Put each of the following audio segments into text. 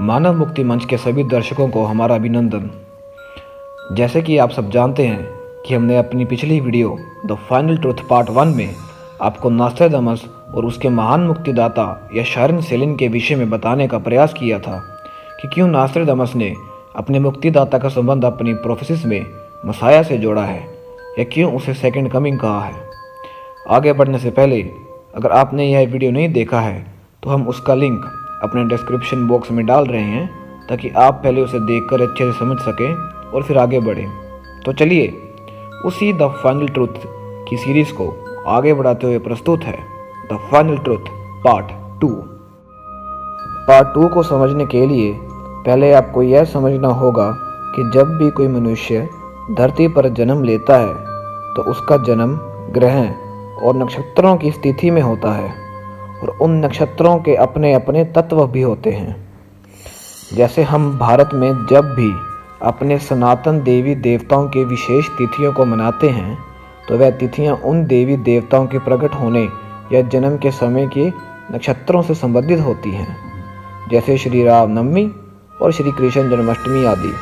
मानव मुक्ति मंच के सभी दर्शकों को हमारा अभिनंदन। जैसे कि आप सब जानते हैं कि हमने अपनी पिछली video the final truth part 1 में आपको नास्ट्रेदामस और उसके महान मुक्तिदाता या शायरन सेलिन के विषय में बताने का प्रयास किया था कि क्यों नास्ट्रेदामस ने अपने मुक्तिदाता का संबंध अपनी प्रोफेसिस में मसाया से जोड़ा है या क्यों उसे सेकंड कमिंग कहा है। आगे बढ़ने से पहले अगर आपने यह वीडियो नहीं देखा है तो हम उसका लिंक अपने डिस्क्रिप्शन बॉक्स में डाल रहे हैं ताकि आप पहले उसे देखकर अच्छे से समझ सकें और फिर आगे बढ़ें। तो चलिए उसी द फाइनल ट्रुथ की सीरीज़ को आगे बढ़ाते हुए प्रस्तुत है the final truth part 2। Part 2 को समझने के लिए पहले आपको यह समझना होगा कि जब भी कोई मनुष्य धरती पर जन्म लेता है तो उसका जन्म ग्रह और नक्षत्रों की स्थिति में होता है और उन नक्षत्रों के अपने अपने तत्व भी होते हैं। जैसे हम भारत में जब भी अपने सनातन देवी देवताओं के विशेष तिथियों को मनाते हैं तो वह तिथियां उन देवी देवताओं के प्रकट होने या जन्म के समय के नक्षत्रों से संबंधित होती हैं, जैसे श्री राम नवमी और श्री कृष्ण जन्माष्टमी आदि।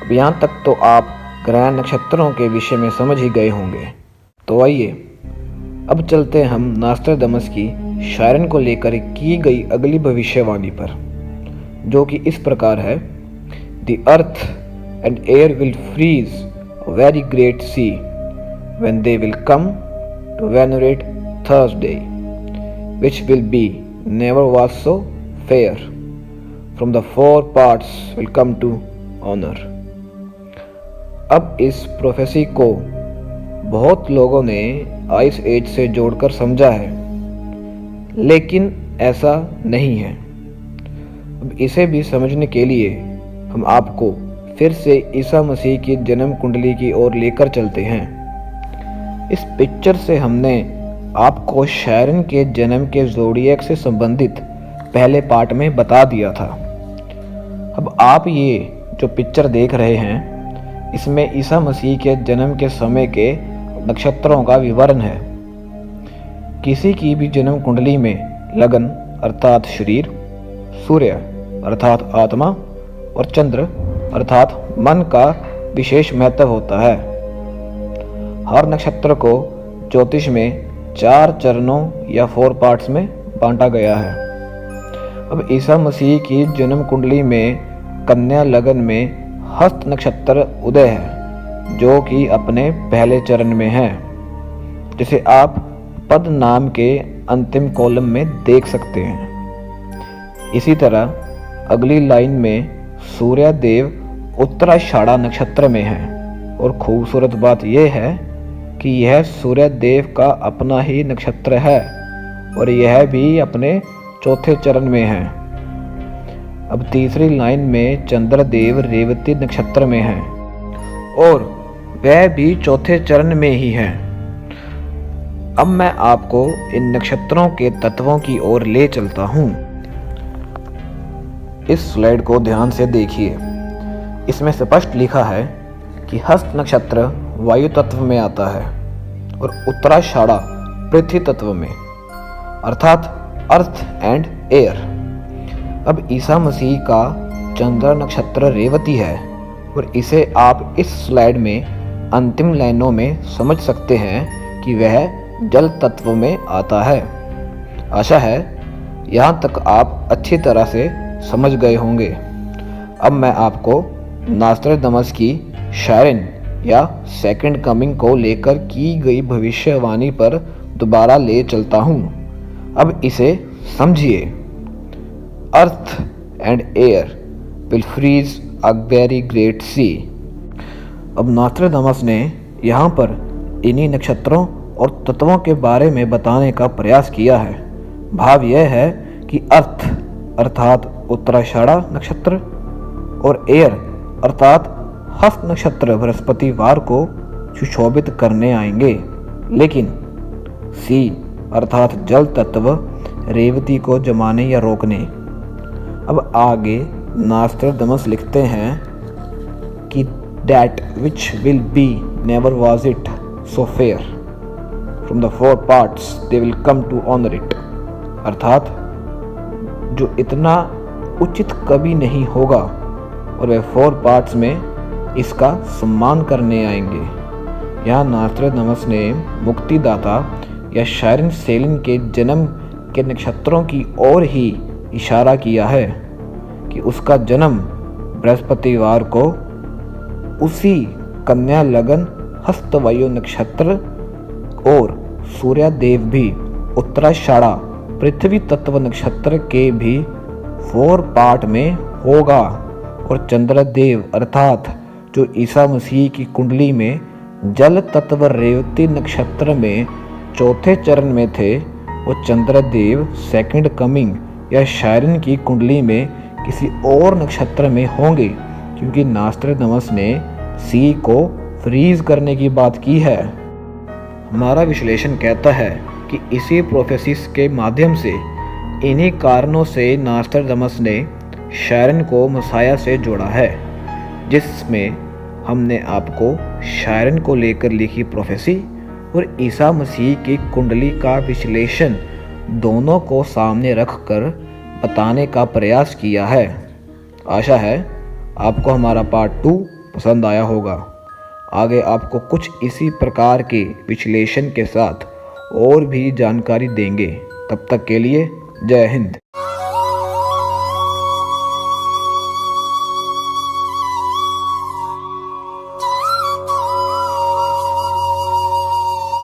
अब यहाँ तक तो आप ग्रह नक्षत्रों के विषय में समझ ही गए होंगे। तो आइए अब चलते हैं हम नास्ट्रेदामस की शायरन को लेकर की गई अगली भविष्यवाणी पर, जो कि इस प्रकार है। The earth and air will freeze a very great sea when they will come to venerate Thursday, which will be never was so fair. From the four parts will come to honor. अब इस prophecy को बहुत लोगों ने ice as से जोड़कर समझा है, लेकिन ऐसा नहीं है। अब इसे भी समझने के लिए हम आपको फिर से ईसा मसीह की जन्म कुंडली की ओर लेकर चलते हैं। इस पिक्चर से हमने आपको शायरन के जन्म के ज़ोडिएक से संबंधित पहले पार्ट में बता दिया था। अब आप ये जो पिक्चर देख रहे हैं इसमें ईसा मसीह के जन्म के समय के नक्षत्रों का विवरण है। किसी की भी जन्म कुंडली में लगन अर्थात शरीर, सूर्य अर्थात आत्मा और चंद्र अर्थात मन का विशेष महत्व होता है। हर नक्षत्र को ज्योतिष में 4 चरणों या 4 पार्ट्स में बांटा गया है। अब ईसा मसीह की जन्म कुंडली में कन्या लगन में हस्त नक्षत्र उदय है, जो कि अपने पहले चरण में है, जिसे आप पद नाम के अंतिम कॉलम में देख सकते हैं। इसी तरह अगली लाइन में सूर्य देव उत्तराषाढ़ा नक्षत्र में है और खूबसूरत बात यह है कि यह सूर्य देव का अपना ही नक्षत्र है और यह भी अपने चौथे चरण में है। अब तीसरी लाइन में चंद्रदेव रेवती नक्षत्र में है और वह भी चौथे चरण में ही है। अब मैं आपको इन नक्षत्रों के तत्वों की ओर ले चलता हूं। इस स्लाइड को ध्यान से देखिए। इसमें स्पष्ट लिखा है कि हस्त नक्षत्र वायु तत्व में आता है और उत्तराषाढ़ा पृथ्वी तत्व में अर्थात अर्थ एंड एयर। अब ईसा मसीह का चंद्र नक्षत्र रेवती है और इसे आप इस स्लाइड में अंतिम लाइनों में समझ सकते हैं कि वह जल तत्व में आता है। आशा है यहाँ तक आप अच्छी तरह से समझ गए होंगे। अब मैं आपको नास्ट्रेदामस की शायरन या सेकंड कमिंग को लेकर की गई भविष्यवाणी पर दोबारा ले चलता हूँ। अब इसे समझिए। Earth and air will freeze a very great sea. अब नास्ट्रेदामस ने यहाँ पर इन्हीं नक्षत्रों और तत्वों के बारे में बताने का प्रयास किया है। भाव यह है कि अर्थ अर्थात उत्तराषाढ़ा नक्षत्र और एयर अर्थात हस्त नक्षत्र बृहस्पतिवार को सुशोभित करने आएंगे, लेकिन सी अर्थात जल तत्व रेवती को जमाने या रोकने। अब आगे नास्ट्रेदामस लिखते हैं कि that which will be never was it so fair. From the 4 parts they will come to honor it. अर्थात जो इतना उचित कभी नहीं होगा और वे 4 पार्ट्स में इसका सम्मान करने आएंगे। यहाँ नास्ट्राडामस ने मुक्तिदाता या शायरन सेलिन के जन्म के नक्षत्रों की ओर ही इशारा किया है कि उसका जन्म बृहस्पतिवार को उसी कन्या लगन हस्तवायु नक्षत्र और सूर्यदेव भी उत्तराषाढ़ा पृथ्वी तत्व नक्षत्र के भी 4 पार्ट में होगा और चंद्रदेव अर्थात जो ईसा मसीह की कुंडली में जल तत्व रेवती नक्षत्र में चौथे चरण में थे, वो चंद्रदेव सेकंड कमिंग या शायरन की कुंडली में किसी और नक्षत्र में होंगे, क्योंकि नास्ट्राडामस ने सी को फ्रीज करने की बात की है। हमारा विश्लेषण कहता है कि इसी प्रोफेसिस के माध्यम से इन्हीं कारणों से नास्ट्राडामस ने शायरन को मसाया से जोड़ा है, जिसमें हमने आपको शायरन को लेकर लिखी प्रोफेसी और ईसा मसीह की कुंडली का विश्लेषण दोनों को सामने रखकर बताने का प्रयास किया है। आशा है आपको हमारा पार्ट 2 पसंद आया होगा। आगे आपको कुछ इसी प्रकार के विश्लेषण के साथ और भी जानकारी देंगे। तब तक के लिए जय हिंद।